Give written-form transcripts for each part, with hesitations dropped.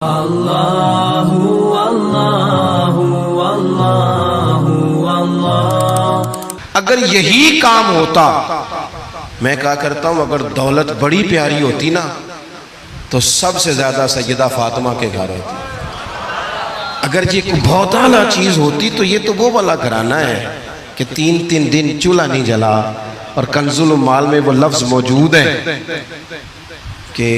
अल्लाहु अल्लाहु अल्लाहु अल्लाह। अगर यही काम होता, मैं क्या करता हूं, अगर दौलत बड़ी प्यारी होती ना तो सबसे ज्यादा सैयदा फातिमा के घर होती। अगर ये कोई बहुत आला चीज होती तो ये तो वो वाला घराना है कि 3-3 दिन चूल्हा नहीं जला। और कंजुल माल में वो लफ्ज मौजूद है कि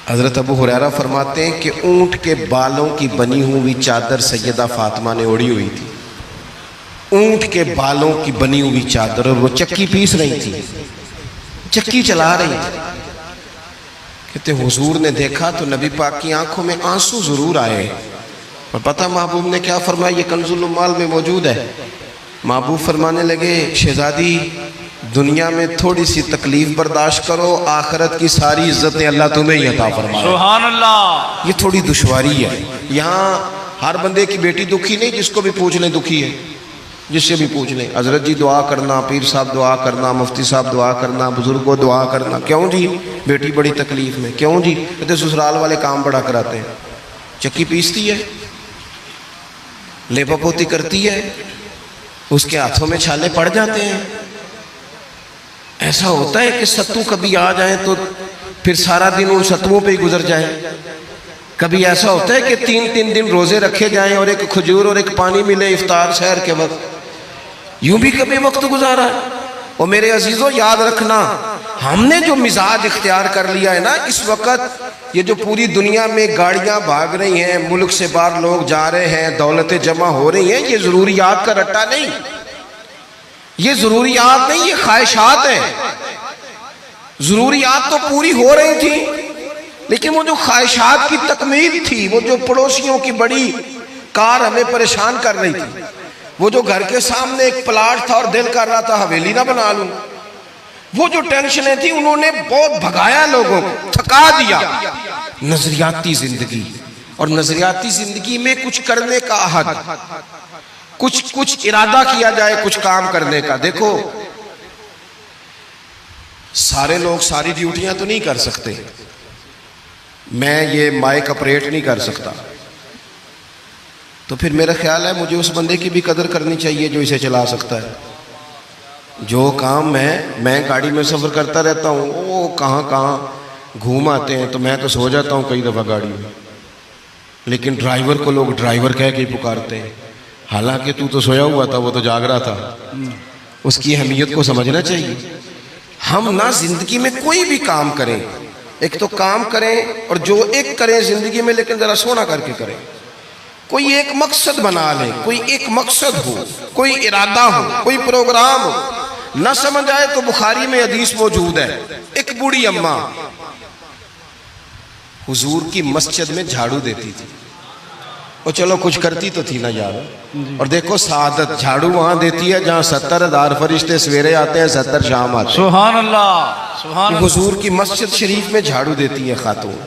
हजरत अबू हुरैरा फरमाते हैं कि ऊंट के बालों की बनी हुई चादर सैयदा फातिमा ने ओढ़ी हुई थी। ऊंट के बालों की बनी हुई चादर, और वो चक्की पीस रही थी, चक्की चला रही थी। कहते हुजूर ने देखा तो नबी पाक की आंखों में आंसू जरूर आए। और पता महबूब ने क्या फरमाया, ये कंजुल माल में मौजूद है। महबूब फरमाने लगे, शहजादी दुनिया में थोड़ी सी तकलीफ बर्दाश्त करो, आखिरत की सारी इज्जतें अल्लाह तुम्हें ही अता फरमाए। सुभान अल्लाह। ये थोड़ी दुश्वारी है। यहाँ हर बंदे की बेटी दुखी नहीं, जिसको भी पूछ लें दुखी है, जिससे भी पूछ लें। हजरत जी दुआ करना, पीर साहब दुआ करना, मुफ्ती साहब दुआ करना, बुजुर्गों दुआ करना। क्यों जी? बेटी बड़ी तकलीफ में। क्यों जी? कहते ससुराल वाले काम बड़ा कराते हैं, चक्की पीसती है, लेपा पोती करती है, उसके हाथों में छाले पड़ जाते हैं। ऐसा होता है कि सत्तू कभी आ जाए तो फिर सारा दिन उन सत्तुओं पे ही गुजर जाए। कभी ऐसा होता है कि 3-3 दिन रोजे रखे जाएं और एक खजूर और एक पानी मिले इफ्तार शहर के वक्त। यूं भी कभी वक्त गुजारा है। और मेरे अजीजों याद रखना, हमने जो मिजाज इख्तियार कर लिया है ना इस वक्त, ये जो पूरी दुनिया में गाड़ियां भाग रही हैं, मुल्क से बाहर लोग जा रहे हैं, दौलतें जमा हो रही हैं, ये जरूरियात का रट्टा नहीं, ये जरूरियात नहीं, ये ख्वाहिशात है। जरूरियात तो पूरी हो रही थी, लेकिन वो जो ख्वाहिशात की तकमील थी, वो जो पड़ोसियों की बड़ी कार हमें परेशान कर रही थी, वो जो घर के सामने एक प्लाट था और दिल कर रहा था हवेली ना बना लूं, वो जो टेंशनें थी, उन्होंने बहुत भगाया लोगों को, थका दिया। नजरियाती जिंदगी, और नजरियाती जिंदगी में कुछ करने का अहद, कुछ इरादा किया जाए कुछ काम करने का। देखो सारे लोग सारी ड्यूटियां तो नहीं कर सकते। मैं ये माइक ऑपरेट नहीं कर सकता, तो फिर मेरा ख्याल है मुझे उस बंदे की भी कदर करनी चाहिए जो इसे चला सकता है। जो काम मैं गाड़ी में सफ़र करता रहता हूँ, वो कहाँ घूम आते हैं, तो मैं तो सो जाता हूँ कई दफ़ा गाड़ी में, लेकिन ड्राइवर को लोग ड्राइवर कह के पुकारते हैं। हालांकि तू तो सोया हुआ था, वो तो जाग रहा था। उसकी अहमियत को समझना चाहिए। हम ना जिंदगी में कोई भी काम करें, एक तो काम करें, और जो एक करें जिंदगी में, लेकिन जरा सोना करके करें। कोई एक मकसद बना ले, कोई एक मकसद हो, कोई इरादा हो, कोई प्रोग्राम हो। न समझ आए तो बुखारी में हदीस मौजूद है, एक बूढ़ी अम्मा हुजूर की मस्जिद में झाड़ू देती थी। और चलो कुछ करती तो थी ना यार। और देखो सादत, झाड़ू वहां देती है जहां 70,000 फरिश्ते सवेरे आते हैं, 70 शाम आते हैं। सुभान अल्लाह, सुभान अल्लाह। हुजूर की मस्जिद शरीफ में झाड़ू देती है खातून।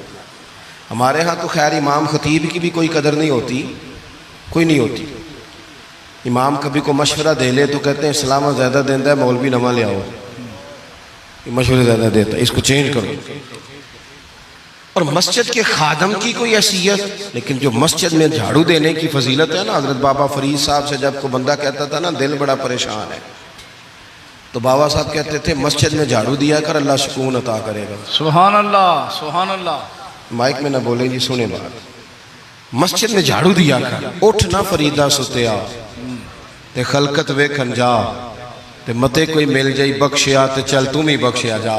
हमारे यहाँ तो खैर इमाम खतीब की भी कोई कदर नहीं होती, कोई नहीं होती। इमाम कभी को मशवरा दे ले तो कहते हैं सलाम ज़्यादा देता है, मौलवी नमा ले आओ, मशवरे ज़्यादा देता है, इसको चेंज करो। और मस्जिद के खादम की कोई हैसियत, लेकिन जो मस्जिद में झाड़ू देने की फजीलत है ना, हजरत बाबा फरीद साहब से जब को बंदा कहता था ना दिल बड़ा परेशान है, तो बाबा साहब कहते थे मस्जिद में झाड़ू दिया कर, अल्लाह सुकून अता करेगा। सुभान अल्लाह, सुभान अल्लाह। माइक में ना बोले जी, सुने बात। मस्जिद में झाड़ू दिया कर, उठ ना फरीदा सुतिया ते खलकत वेखन जा, ते मते कोई मिल जाई बख्शिया ते चल तू ही बख्शिया जा।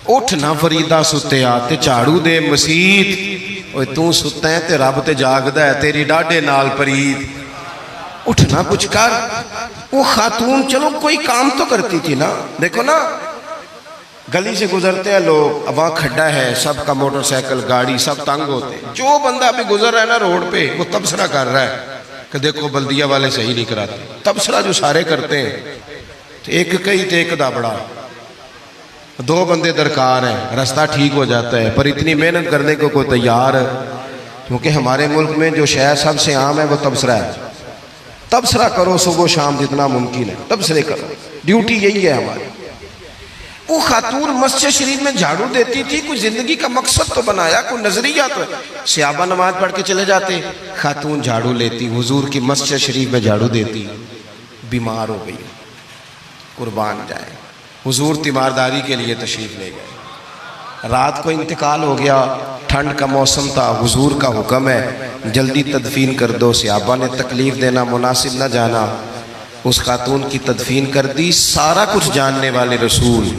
उठ ना फरीदा सुतिया ते झाड़ू दे मसीत, ओए तू सुता है ते रब ते जागदा है, तेरी डाढे नाल परीत। उठ ना कुछ कर। वो खातून चलो कोई काम तो करती थी ना। देखो ना गली से गुजरते हैं लोग, अब वहाँ खड्डा है, सबका मोटरसाइकिल गाड़ी सब तंग होते हैं। जो बंदा अभी गुजर रहा है ना रोड पे, वो तबसरा कर रहा है कि देखो बल्दिया वाले सही नहीं कराते। तबसरा जो सारे करते हैं, तो एक कई तो एक दा बड़ा, 2 बंदे दरकार हैं, रास्ता ठीक हो जाता है। पर इतनी मेहनत करने को कोई तैयार, क्योंकि हमारे मुल्क में जो शय सबसे आम है वो तबसरा है। तबसरा करो सुबह शाम जितना मुमकिन है, तबसरे करो, ड्यूटी यही है हमारी। वो खातून मस्जिद शरीफ में झाड़ू देती थी, कोई जिंदगी का मकसद तो बनाया, कोई नजरिया तो है। सहाबा नमाज पढ़ के चले जाते, खातून झाड़ू लेती, हुजूर की मस्जिद शरीफ में झाड़ू देती, बीमार हो गई, कुर्बान जाए, हुजूर तीमारदारी के लिए तशरीफ ले गए। रात को इंतकाल हो गया, ठंड का मौसम था, हुजूर का हुक्म है जल्दी तदफीन कर दो। सहाबा ने तकलीफ देना मुनासिब न जाना, उस खातून की तदफीन कर दी। सारा कुछ जानने वाले रसूल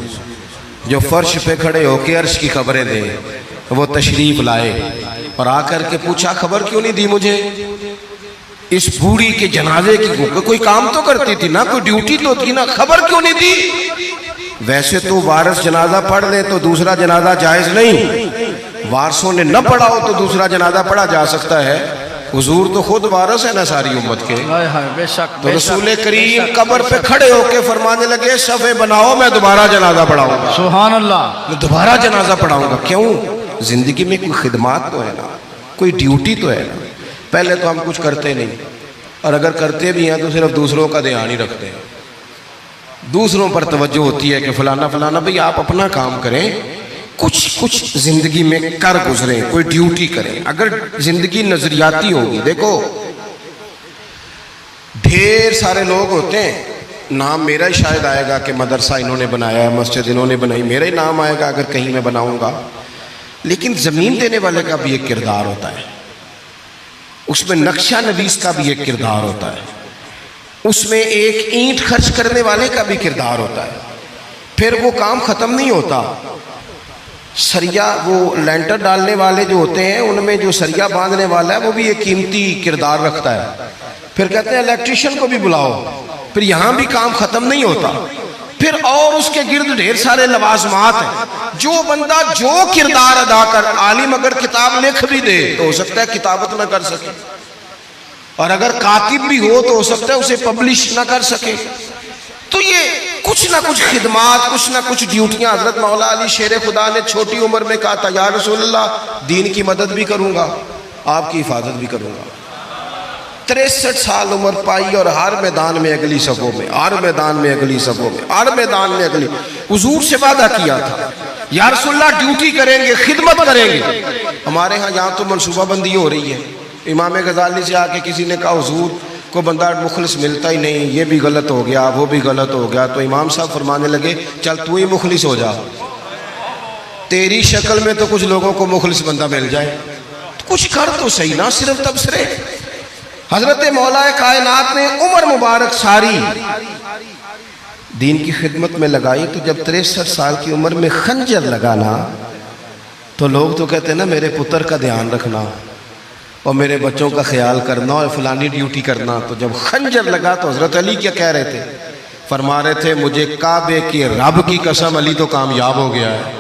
जो फर्श पे खड़े होके अर्श की खबरें दे, वो तशरीफ लाए और आकर के पूछा खबर क्यों नहीं दी मुझे, इस बूढ़ी के जनाजे की कोई काम तो करती थी ना, कोई ड्यूटी तो थी ना, खबर क्यों नहीं दी। वैसे तो वारिस जनाजा पढ़ ले तो दूसरा जनाजा जायज नहीं, वारसों ने न पढ़ा हो तो दूसरा जनाजा पढ़ा जा सकता है। हुजूर तो खुद वारिस है ना सारी उम्मत के। बेशक तो रसूल करीम कब्र पे खड़े होके फरमाने लगे सफ़े बनाओ, मैं दोबारा जनाजा पढ़ाऊंगा। सुभान अल्लाह। मैं दोबारा जनाजा पढ़ाऊंगा। क्यों? जिंदगी में कोई खिदमत तो है ना, कोई ड्यूटी तो है ना। पहले तो हम कुछ करते नहीं, और अगर करते भी हैं तो सिर्फ दूसरों का ध्यान ही रखते हैं, दूसरों पर तवज्जो होती है कि फलाना फलाना। भाई आप अपना काम करें, कुछ कुछ जिंदगी में कर गुजरें, कोई ड्यूटी करें। अगर जिंदगी नजरियाती होगी, देखो ढेर सारे लोग होते हैं, नाम मेरा ही शायद आएगा कि मदरसा इन्होंने बनाया है, मस्जिद इन्होंने बनाई, मेरा ही नाम आएगा अगर कहीं मैं बनाऊंगा। लेकिन जमीन देने वाले का भी एक किरदार होता है, उसमें नक्शा नवीस का भी एक किरदार होता है, उसमें एक ईंट खर्च करने वाले का भी किरदार होता है। फिर वो काम खत्म नहीं होता। सरिया, वो लेंटर डालने वाले जो होते हैं, उनमें जो सरिया बांधने वाला है वो भी एक कीमती किरदार रखता है। फिर कहते हैं इलेक्ट्रिशियन को भी बुलाओ, फिर यहाँ भी काम खत्म नहीं होता। फिर और उसके गिर्द ढेर सारे लवाजमात हैं। जो बंदा जो किरदार अदा कर, आलिम अगर किताब लिख भी दे तो हो सकता है किताबत ना कर सके, और अगर कातिब भी हो तो हो सकता है उसे पब्लिश ना कर सके। तो ये कुछ ना कुछ खिदमात, कुछ ना कुछ ड्यूटियां। हजरत मौला अली शेर खुदा ने छोटी उम्र में कहा था, या रसूलल्लाह दीन की मदद भी करूंगा, आपकी हिफाजत भी करूंगा। 63 साल उम्र पाई और हर मैदान में अगली सफों में, हर मैदान में अगली सफों में, हर मैदान में अगली। हुजूर से वादा किया था, या रसूलल्लाह ड्यूटी करेंगे, खिदमत करेंगे। हमारे यहाँ तो मनसूबाबंदी हो रही है। इमाम गजाली से आके किसी ने कहा हुजूर को बंदा मुखलिस मिलता ही नहीं, ये भी गलत हो गया, वो भी गलत हो गया। तो इमाम साहब फरमाने लगे चल तू ही मुखलिस हो जा, तेरी शक्ल में तो कुछ लोगों को मुखलिस बंदा मिल जाए, तो कुछ कर तो सही ना, सिर्फ तबसरे। हजरत मौला कायनात ने उम्र मुबारक सारी दीन की खिदमत में लगाई। तो जब 63 साल की उम्र में खंजर लगाना, तो लोग तो कहते हैं ना मेरे पुत्र का ध्यान रखना और मेरे बच्चों का ख्याल करना और फलानी ड्यूटी करना। तो जब खंजर लगा तो हजरत अली क्या कह रहे थे? फरमा रहे थे मुझे काबे की रब की कसम, अली तो कामयाब हो गया है।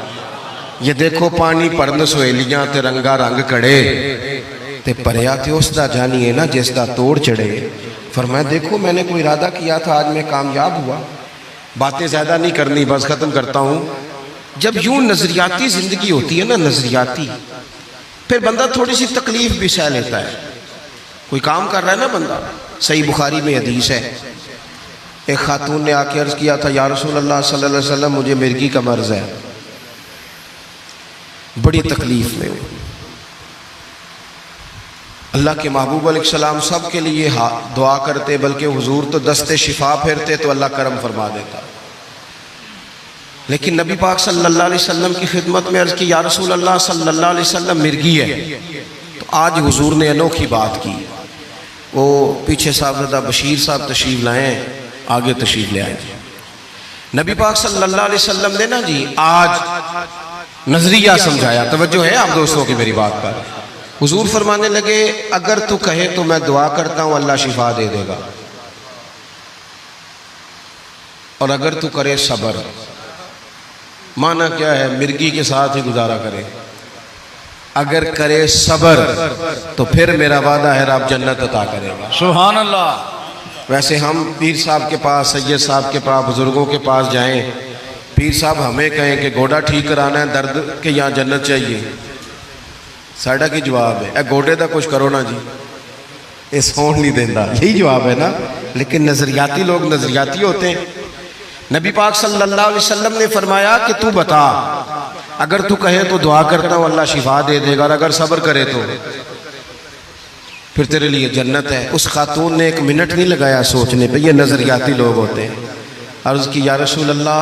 ये देखो पानी परन सहेलियां ते रंगा रंग कड़े ते परया थे उसदा जानिए ना जिसदा तोड़ चढ़े। फरमाया देखो मैंने कोई इरादा किया था, आज मैं कामयाब हुआ। बातें ज़्यादा नहीं करनी, बस ख़त्म करता हूँ। जब यूँ नज़रियाती ज़िंदगी होती है ना, नज़रियाती, फिर बंदा थोड़ी सी तकलीफ भी सह लेता है। कोई काम कर रहा है ना बंदा, सही बुखारी में हदीस है, एक खातून ने आके अर्ज़ किया था या रसूल अल्लाह सल्लल्लाहु अलैहि वसल्लम मुझे मिर्गी का मर्ज़ है, बड़ी तकलीफ में हूँ। अल्लाह के महबूब अलैहिस्सलाम सब के लिए दुआ करते, बल्कि हुजूर तो दस्ते शिफा फेरते तो अल्लाह करम फरमा देता। लेकिन नबी पाक सल्लल्लाहु अलैहि वसल्लम की खिदमत में अर्ज़ की या रसूल अल्लाह सल्लल्लाहु अलैहि वसल्लम मिर्गी है। तो आज हुजूर ने अनोखी बात की। वो पीछे साहबज़ादा बशीर साहब तशरीफ़ लाए, आगे तशरीफ़ ले आए। नबी पाक सल्लल्लाहु अलैहि वसल्लम ने ना जी आज नज़रिया समझाया। तवज्जो है आप दोस्तों की मेरी बात पर? हुजूर फरमाने लगे अगर तू कहे तो मैं दुआ करता हूँ अल्लाह शिफा दे देगा, और अगर तू करे सब्र। माना क्या है? मिर्गी के साथ ही गुजारा करे। अगर करे सब्र तो फिर मेरा वादा है रब जन्नत अता करेगा। सुभान अल्लाह। वैसे हम पीर साहब के पास, सैयद साहब के पास, बुजुर्गों के पास जाएं, पीर साहब हमें कहें कि गोडा ठीक कराना है दर्द के यहाँ जन्नत चाहिए, साढ़ा की जवाब है गोडे का कुछ करो ना जी, ये सौन नहीं देता, यही जवाब है ना। लेकिन नज़रियाती लोग नज़रियाती होते हैं। नबी पाक सल्लल्लाहु अलैहि वसल्लम ने फरमाया कि तू बता, अगर तू कहे तो दुआ करता हूँ अल्लाह शिफा दे देगा, और अगर सब्र करे तो फिर तेरे लिए जन्नत है। उस खातून ने 1 मिनट नहीं लगाया सोचने पे, ये नजरियाती लोग होते हैं। अर्ज़ की या रसूल अल्लाह,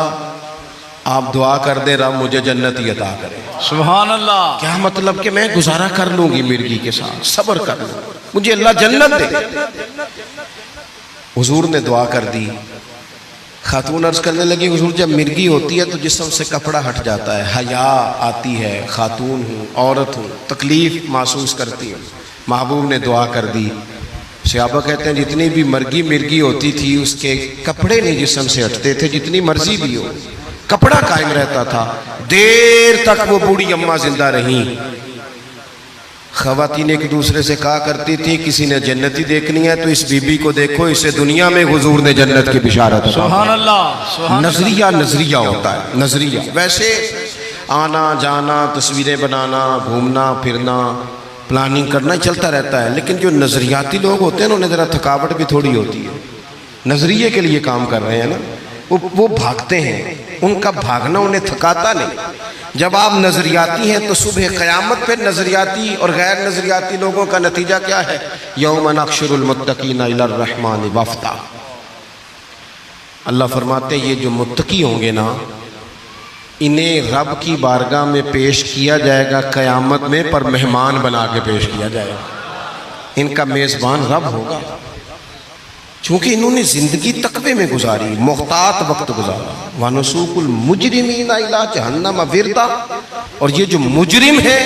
आप दुआ कर दे रब मुझे जन्नत ही अता करे। सुभान अल्लाह। क्या मतलब कि मैं गुजारा कर लूंगी मिर्गी के साथ, सब्र कर लूँ, मुझे अल्लाह जन्नत दे। हुजूर ने दुआ कर दी। खातून अर्ज करने लगी, हुजूर जब मिर्गी होती है तो जिस्म से कपड़ा हट जाता है, हया आती है, खातून हूँ, औरत हूँ, तकलीफ महसूस करती हूँ। महबूब ने दुआ कर दी। सहाबा कहते हैं जितनी भी मिर्गी होती थी उसके कपड़े नहीं जिस्म से हटते थे, जितनी मर्जी भी हो कपड़ा कायम रहता था। देर तक वो बूढ़ी अम्मा जिंदा रही। खवातीन एक दूसरे से कहा करती थी, किसी ने जन्नती देखनी है तो इस बीबी को देखो, इसे दुनिया में हुजूर ने जन्नत की बिशारत। सुभान अल्लाह। नजरिया होता है, नजरिया। वैसे आना जाना, तस्वीरें बनाना, घूमना फिरना, प्लानिंग करना चलता रहता है, लेकिन जो नजरियाती लोग होते हैं उन्हें जरा थकावट भी थोड़ी होती है। नजरिए के लिए काम कर रहे हैं ना, वो भागते हैं, उनका भागना उन्हें थकाता नहीं। जब आप नजरियाती हैं तो सुबह क़यामत पे नजरियाती और गैर नजरियाती लोगों का नतीजा क्या है? यौम नहशुरुल मुत्तकीना इलर रहमान वफ़दा। अल्लाह फरमाते हैं ये जो मुत्तकी होंगे ना, इन्हें रब की बारगाह में पेश किया जाएगा क़यामत में, पर मेहमान बना के पेश किया जाएगा। इनका मेज़बान रब होगा, चूँकि इन्होंने ज़िंदगी तकवे में गुजारी, मुख्तात वक्त गुजारा। वनुसूकुल मुजरिमीना इला जहन्नम विरदा। और ये जो मुजरिम है,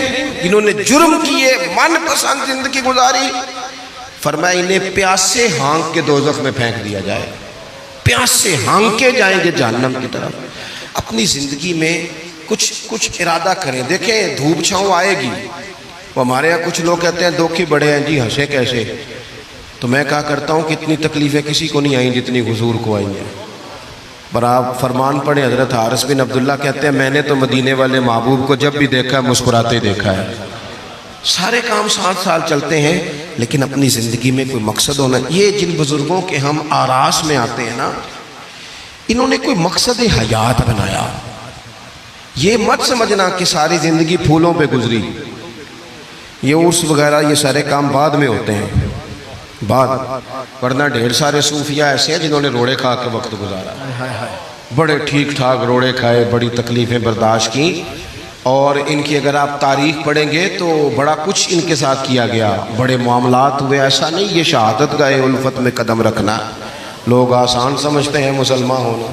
इन्होंने जुर्म किए, मनपसंद जिंदगी गुजारी, फरमाया इन्हें प्यासे हाँक के दोज़ख में फेंक दिया जाए। प्यासे हाँके जाएंगे जहन्नम की तरफ। अपनी ज़िंदगी में कुछ इरादा करें। देखें धूप छाँव आएगी। वो हमारे यहाँ कुछ लोग कहते हैं दुख ही बड़े हैं जी, हंसे कैसे। तो मैं कहा करता हूँ कि इतनी तकलीफ़ें किसी को नहीं आई जितनी हुजूर को आई हैं। पर आप फरमान पढ़े, हज़रत हारिस बिन अब्दुल्ला कहते हैं मैंने तो मदीने वाले महबूब को जब भी देखा है मुस्कुराते देखा है। सारे काम 7 साल चलते हैं, लेकिन अपनी ज़िंदगी में कोई मकसद होना। ये जिन बुज़ुर्गों के हम आरास में आते हैं ना, इन्होंने कोई मकसद हयात बनाया। ये मत समझना कि सारी ज़िंदगी फूलों पे गुजरी। ये उर्स वगैरह ये सारे काम बाद में होते हैं, बाद। वरना ढेर सारे सूफिया ऐसे हैं जिन्होंने रोड़े खा के वक्त गुजारा, बड़े ठीक ठाक रोड़े खाए, बड़ी तकलीफ़ें बर्दाश्त की। और इनकी अगर आप तारीख पढ़ेंगे तो बड़ा कुछ इनके साथ किया गया, बड़े मामलात हुए। ऐसा नहीं ये शहादत गए उल्फत में कदम रखना लोग आसान समझते हैं मुसलमान होना,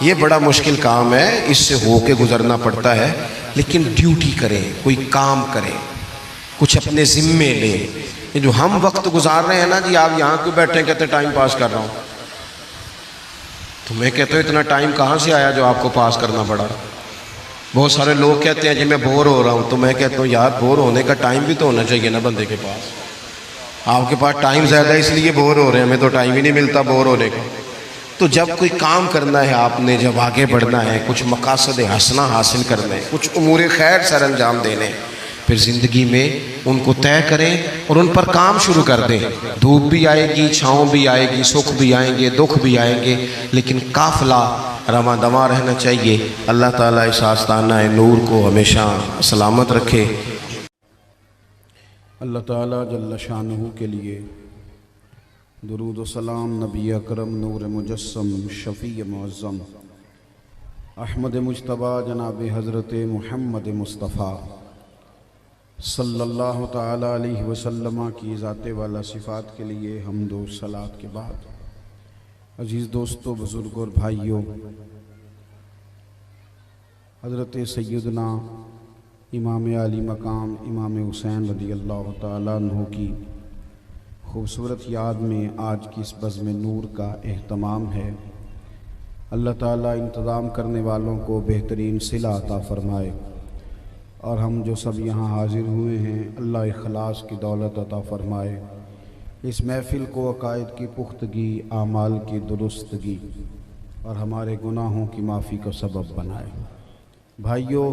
ये बड़ा मुश्किल काम है, इससे हो के गुजरना पड़ता है। लेकिन ड्यूटी करें, कोई काम करें, कुछ अपने ज़िम्मे लें। ये जो हम वक्त गुजार रहे हैं ना जी, आप यहाँ क्यों बैठे कहते टाइम पास कर रहा हूँ, तो मैं कहता हूँ इतना टाइम कहाँ से आया जो आपको पास करना पड़ा। बहुत सारे लोग कहते हैं जी मैं बोर हो रहा हूँ, तो मैं कहता हूँ यार बोर होने का टाइम भी तो होना चाहिए ना बंदे के पास। आपके पास टाइम ज़्यादा है इसलिए बोर हो रहे हैं, हमें तो टाइम ही नहीं मिलता बोर होने का। तो जब कोई काम करना है आपने, जब आगे बढ़ना है, कुछ मकासद हसना हासिल करना है, कुछ उमूर खैर सर अंजाम देने, फिर ज़िंदगी में उनको तय करें और उन पर काम शुरू कर दें। धूप भी आएगी, छाँव भी आएगी, सुख भी आएंगे, दुख भी आएंगे, लेकिन काफ़िला रवां दवा रहना चाहिए। अल्लाह ताला इस आस्ताना नूर को हमेशा सलामत रखे। अल्लाह ताला जल्ल शानुहु के लिए दुरूद व सलाम नबी अकरम नूर मुजस्सम शफ़ी मुअज़्ज़म अहमद मुज्तबा जनाब हज़रत मुहम्मद मुस्तफ़ा सल्लल्लाहु ताला अलैहि वसल्लम की ज़ाते वाला सिफ़ात के लिए हम्द व सलात के बाद, अज़ीज़ दोस्तों, बुज़ुर्गों और भाइयों, हज़रत सैयदना इमाम आली मकाम इमाम हुसैन रज़ियल्लाहु ताला अन्हु की खूबसूरत याद में आज की इस बज़्म नूर का एहतमाम है। अल्लाह ताला इंतज़ाम करने वालों को बेहतरीन सिला अता फ़रमाए और हम जो सब यहाँ हाज़िर हुए हैं अल्लाह इखलास की दौलत अता फ़रमाए। इस महफ़िल को अक़ायद की पुख्तगी, आमाल की दुरुस्तगी और हमारे गुनाहों की माफ़ी का सबब बनाए। भाइयों,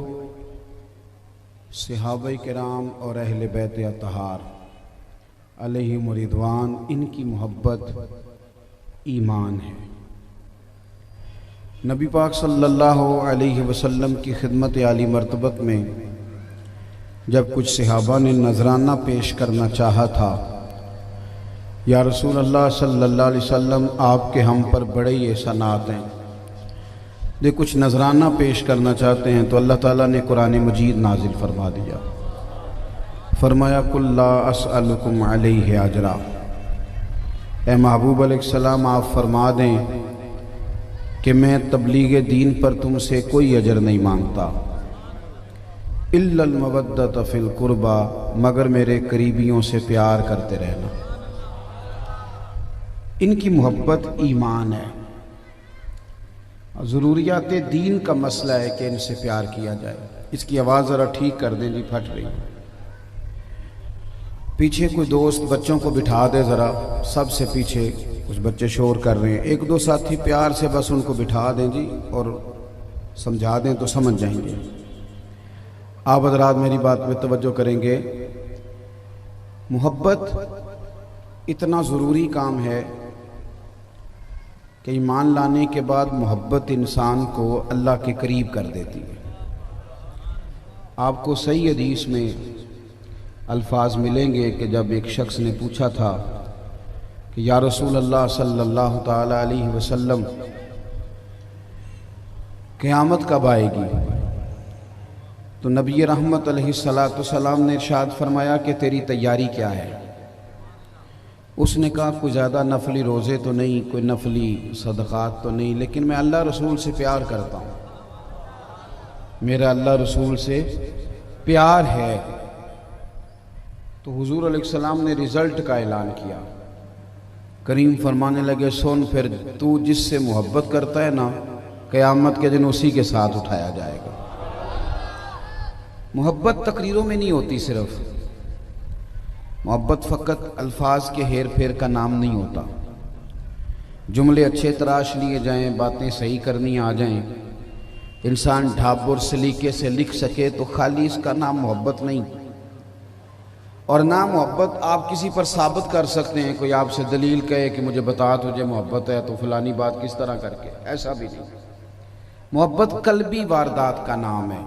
सहाबा किराम और अहले बैत अतहार अलैहिम रिदवान, इनकी मोहब्बत ईमान है। नबी पाक सल्लल्लाहु अलैहि वसल्लम की खिदमत आली मर्तबत में जब कुछ सहाबा ने नजराना पेश करना चाहा था, या रसूल अल्लाह सल्लल्लाहु अलैहि वसल्लम आपके हम पर बड़े ही एहसानात हैं, जो कुछ नजराना पेश करना चाहते हैं तो अल्लाह ताला ने कुरान मजीद नाजिल फरमा दिया। फरमाया कुल्ला अस्अलुकुम अलैहि अजरा, ए महबूब अलैहिस्सलाम आप फरमा दें कि मैं तबलीग दीन पर तुमसे कोई अजर नहीं मांगता, इल्लल मवद्दत फिल कुर्बा, मगर मेरे करीबियों से प्यार करते रहना। इनकी मोहब्बत ईमान है। ज़रूरियात दीन का मसला है कि इनसे प्यार किया जाए। इसकी आवाज़ ज़रा ठीक कर दें जी, फट रही है। पीछे कोई दोस्त बच्चों को बिठा दे ज़रा, सबसे पीछे कुछ बच्चे शोर कर रहे हैं। एक दो साथी प्यार से बस उनको बिठा दें जी और समझा दें तो समझ जाएंगे। आप हज़रात मेरी बात में तवज्जो करेंगे। मोहब्बत इतना ज़रूरी काम है कि ईमान लाने के बाद मोहब्बत इंसान को अल्लाह के करीब कर देती है। आपको सही हदीस में अल्फाज मिलेंगे कि जब एक शख्स ने पूछा था कि या रसूल अल्लाह सल्लल्लाहु ताला अलैहि वसल्लम, क़यामत कब आएगी? तो नबी रहमत अलैहिस्सलातु वस्सलाम ने इरशाद फरमाया कि तेरी तैयारी क्या है? उसने कहा कोई ज़्यादा नफली रोज़े तो नहीं, कोई नफली सदक़ात तो नहीं, लेकिन मैं अल्लाह रसूल से प्यार करता हूँ, मेरा अल्लाह रसूल से प्यार है। तो हुजूर अलैहिस्सलाम ने रिज़ल्ट का ऐलान किया। करीम फरमाने लगे, सुन फिर, तू जिससे मोहब्बत करता है ना, क़यामत के दिन उसी के साथ उठाया जाएगा। मोहब्बत तकरीरों में नहीं होती, सिर्फ मोहब्बत फ़कत अल्फाज के हेर फेर का नाम नहीं होता। जुमले अच्छे तराश लिए जाएं, बातें सही करनी आ जाएं, इंसान ढाबुर सलीके से लिख सके तो खाली इसका नाम मोहब्बत नहीं। और ना मोहब्बत आप किसी पर साबित कर सकते हैं। कोई आपसे दलील कहे कि मुझे बता तुझे मोहब्बत है तो फलानी बात किस तरह करके, ऐसा भी नहीं। मोहब्बत कल्बी वारदात का नाम है।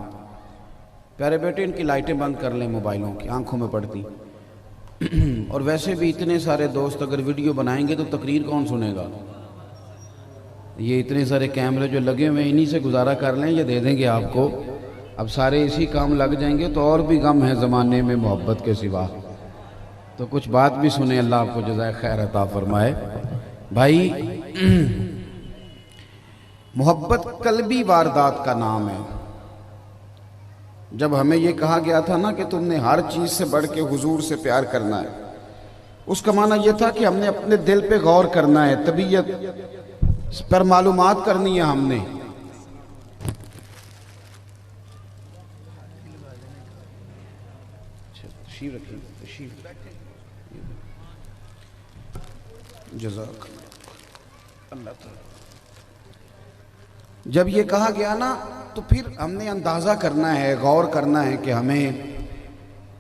प्यारे बेटे, इनकी लाइटें बंद कर लें मोबाइलों की, आंखों में पड़ती। और वैसे भी इतने सारे दोस्त अगर वीडियो बनाएंगे तो तकरीर कौन सुनेगा? ये इतने सारे कैमरे जो लगे हुए हैं, इन्हीं से गुजारा कर लें, ये दे देंगे आपको। अब सारे इसी काम लग जाएंगे तो और भी गम है ज़माने में मोहब्बत के सिवा। तो कुछ बात भी सुने, अल्लाह आपको जज़ाए खैर अता फरमाए। भाई, मोहब्बत कल्बी वारदात का नाम है। जब हमें यह कहा गया था ना कि तुमने हर चीज़ से बढ़ के हुजूर से प्यार करना है, उसका माना यह था कि हमने अपने दिल पे गौर करना है, तबीयत पर मालूमात करनी है हमने। जज़ाक अल्लाह ताला। जब ये कहा गया ना तो फिर हमने अंदाज़ा करना है, गौर करना है कि हमें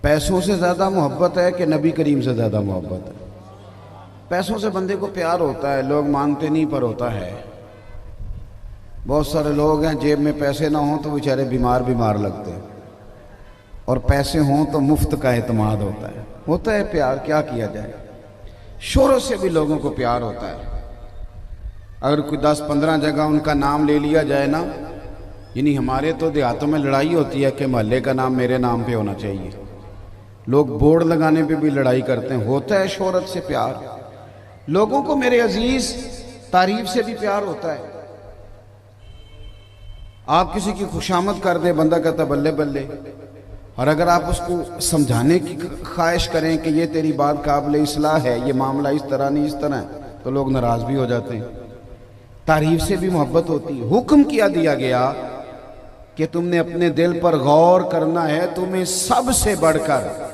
पैसों से ज़्यादा मोहब्बत है कि नबी करीम से ज़्यादा मोहब्बत है। पैसों से बंदे को प्यार होता है, लोग मानते नहीं पर होता है। बहुत सारे लोग हैं जेब में पैसे ना हों तो बेचारे बीमार लगते हैं, और पैसे हों तो मुफ्त का एतमाद होता है प्यार। क्या किया जाए, शोहरत से भी लोगों को प्यार होता है। अगर कोई 10-15 जगह उनका नाम ले लिया जाए ना, यानी हमारे तो देहातों में लड़ाई होती है कि मोहल्ले का नाम मेरे नाम पे होना चाहिए। लोग बोर्ड लगाने पे भी लड़ाई करते हैं। होता है शोहरत से प्यार। लोगों को मेरे अजीज तारीफ से भी प्यार होता है। आप किसी की खुशामद कर दे, बंदा कहता बल्ले बल्ले। और अगर आप उसको समझाने की ख्वाहिश करें कि ये तेरी बात काबिल इस्लाह है, ये मामला इस तरह नहीं इस तरह है, तो लोग नाराज भी हो जाते हैं। तारीफ से भी मोहब्बत होती है। हुक्म किया दिया गया कि तुमने अपने दिल पर गौर करना है, तुम्हें सबसे बढ़कर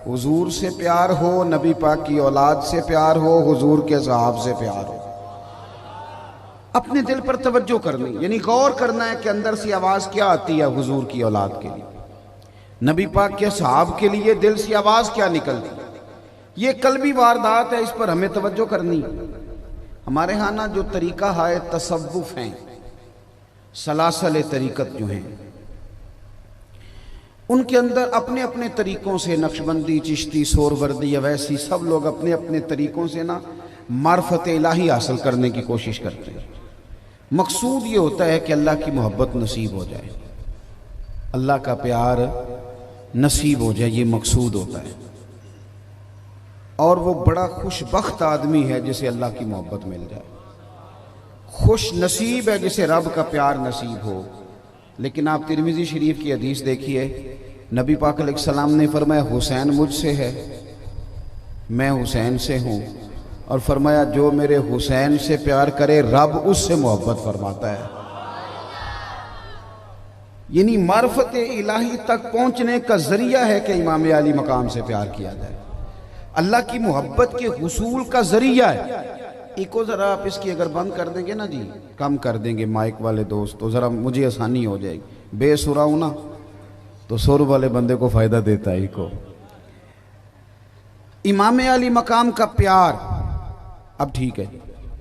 हुजूर से प्यार हो, नबी पाक की औलाद से प्यार हो, हुजूर के सहाब से प्यार हो। अपने दिल पर तवज्जो करनी, यानी गौर करना है कि अंदर से आवाज क्या आती है हुजूर की औलाद के लिए, नबी पाक के सहाब के लिए दिल से आवाज क्या निकलती है। ये कल्बी वारदात है, इस पर हमें तवज्जो करनी। हमारे यहाँ ना जो तरीका है तसव्वुफ हैं, सलासल तरीक़त जो हैं उनके अंदर अपने अपने तरीक़ों से, नक्शबंदी, चिश्ती, सोरवर्दी, अवैसी, सब लोग अपने अपने तरीक़ों से ना मार्फत इलाही हासिल करने की कोशिश करते हैं। मकसूद ये होता है कि अल्लाह की मोहब्बत नसीब हो जाए, अल्लाह का प्यार नसीब हो जाए, ये मकसूद होता है। और वो बड़ा खुशबख्त आदमी है जिसे अल्लाह की मोहब्बत मिल जाए, खुश नसीब है जिसे रब का प्यार नसीब हो। लेकिन आप तिरमिज़ी शरीफ की हदीस देखिए, नबी पाक अलैहिस्सलाम ने फरमाया हुसैन मुझसे है, मैं हुसैन से हूँ, और फरमाया जो मेरे हुसैन से प्यार करे रब उससे मोहब्बत फरमाता है। यानी मार्फत इलाही तक पहुँचने का जरिया है कि इमाम अली मकाम से प्यार किया जाए, अल्लाह की मोहब्बत के हुसूल का जरिया है। इको ज़रा आप इसकी अगर बंद कर देंगे ना जी, कम कर देंगे माइक वाले दोस्त, तो ज़रा मुझे आसानी हो जाएगी। बेसुरा हूँ ना तो सुर वाले बंदे को फ़ायदा देता है इको। इमाम अली मकाम का प्यार, अब ठीक है,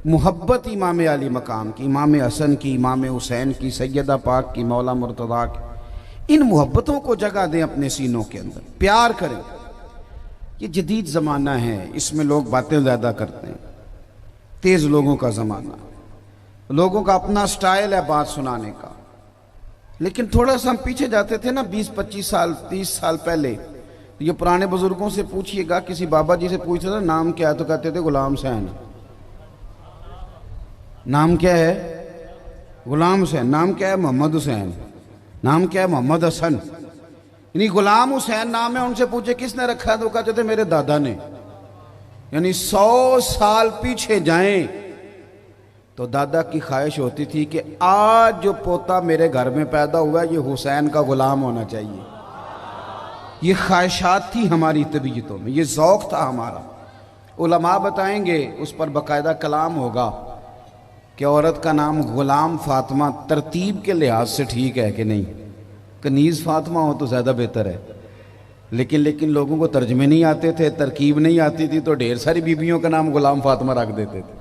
मोहब्बत इमाम अली मकाम की, इमाम हसन की, इमाम हुसैन की, सैयदा पाक की, मौला मुर्तज़ा की, इन मोहब्बतों को जगह दें अपने सीनों के अंदर, प्यार करें। ये जदीद ज़माना है, इसमें लोग बातें ज़्यादा करते हैं, तेज़ लोगों का ज़माना, लोगों का अपना स्टाइल है बात सुनाने का। लेकिन थोड़ा सा हम पीछे जाते थे ना, 20-25 साल 30 साल पहले, तो ये पुराने बुजुर्गों से पूछिएगा, किसी बाबा जी से पूछते थे नाम क्या है तो कहते थे गुलाम हुसैन। नाम क्या है? गुलाम हुसैन। नाम क्या है? मोहम्मद हुसैन। नाम क्या है? मोहम्मद हसन। यानी गुलाम हुसैन नाम है। उनसे पूछे किसने रखा है तो कहते थे मेरे दादा ने। यानी 100 साल पीछे जाएं तो दादा की ख्वाहिश होती थी कि आज जो पोता मेरे घर में पैदा हुआ है ये हुसैन का गुलाम होना चाहिए। ये ख्वाहिशात थी हमारी तबीयतों में, ये ज़ौक़ था हमारा। उलमा बताएंगे, उस पर बाकायदा कलाम होगा कि औरत का नाम गुलाम फातिमा तरतीब के लिहाज से ठीक है कि नहीं। कनीज़ फातिमा हो तो ज़्यादा बेहतर है, लेकिन लोगों को तर्जमे नहीं आते थे, तरकीब नहीं आती थी, तो ढेर सारी बीबियों का नाम गुलाम फातिमा रख देते थे।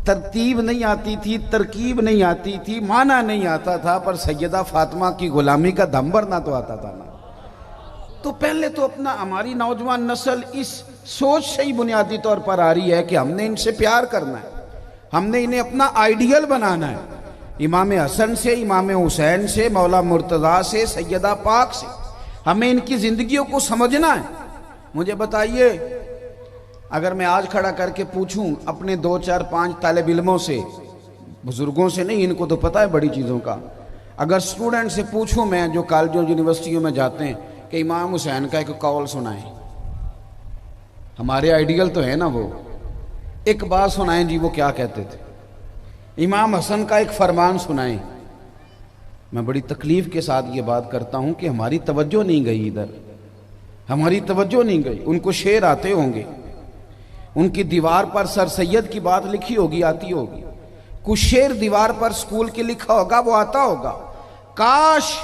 तरतीब नहीं आती थी, तरकीब नहीं आती थी, माना नहीं आता था, पर सैयदा फातिमा की गुलामी का दम भरना तो आता था ना। तो पहले तो अपना, हमारी नौजवान नस्ल इस सोच से ही बुनियादी तौर पर आ रही है कि हमने इनसे प्यार करना है, हमने इन्हें अपना आइडियल बनाना है। इमाम हसन से, इमाम हुसैन से, मौला मुर्तज़ा से, सैयदा पाक से हमें इनकी ज़िंदगियों को समझना है। मुझे बताइए, अगर मैं आज खड़ा करके पूछूं अपने 2, 4, 5 तालिब इल्मों से, बुज़ुर्गों से नहीं, इनको तो पता है बड़ी चीज़ों का, अगर स्टूडेंट से पूछूं मैं जो कॉलेजों यूनिवर्सिटियों में जाते हैं कि इमाम हुसैन का एक कौल सुनाएं, हमारे आइडियल तो है ना वो, एक बात सुनाएं जी, वो क्या कहते थे। इमाम हसन का एक फरमान सुनाएं। मैं बड़ी तकलीफ़ के साथ ये बात करता हूँ कि हमारी तवज्जो नहीं गई इधर, हमारी तवज्जो नहीं गई। उनको शेर आते होंगे, उनकी दीवार पर सर सैयद की बात लिखी होगी, आती होगी, कुछ शेर दीवार पर स्कूल के लिखा होगा, वो आता होगा। काश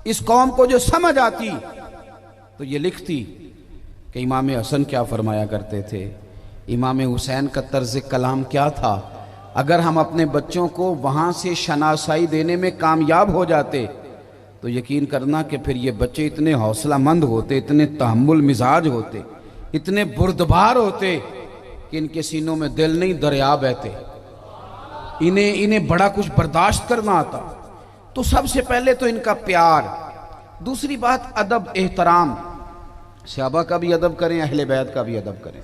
इस कौम को जो समझ आती तो ये लिखती कि इमाम हसन क्या फरमाया करते थे, इमाम हुसैन का तर्ज कलाम क्या था। अगर हम अपने बच्चों को वहाँ से शनासाई देने में कामयाब हो जाते तो यकीन करना कि फिर ये बच्चे इतने हौसलामंद होते, इतने तहम्मुल मिजाज होते, इतने बुर्दबार होते कि इनके सीनों में दिल नहीं दरिया बहते, इन्हें बड़ा कुछ बर्दाश्त करना आता। तो सबसे पहले तो इनका प्यार, दूसरी बात अदब एहतराम, सहाबा का भी अदब करें, अहले बैत का भी अदब करें।